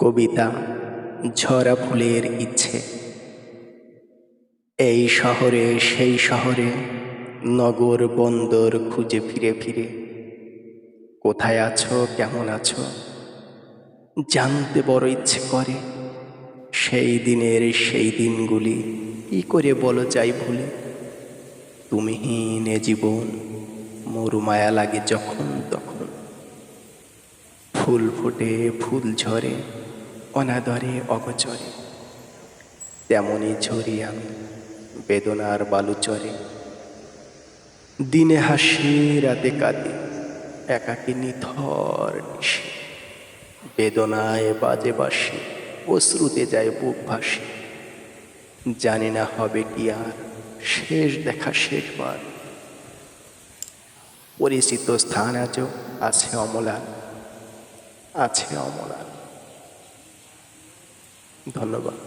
কবিতা ঝরা ফুলের ইচ্ছে। এই শহরে সেই শহরে, নগর বন্দর খুঁজে ফিরে ফিরে, কোথায় আছো কেমন আছো জানতে বড় ইচ্ছে করে। সেই দিনের সেই দিনগুলি কি করে বলো যাই ভুলে। তুমিহীন এ জীবন মরু মায়া লাগে যখন তখন। ফুল ফোটে ফুল ঝরে অনাদরে অগোচরে, তেমনি ঝরি আমি বেদনার বালুচরে। দিনে হাসি রাতে কাঁদে একাকী নিথর নিশে, বেদনায় বাজে বাঁশি অশ্রুতে যায় বুক ভাসে। জানি না হবে কি আর শেষ দেখা শেষবার। পরিচিত স্থান আজও আছে অমলান, আছে অমলান। ধন্যবাদ।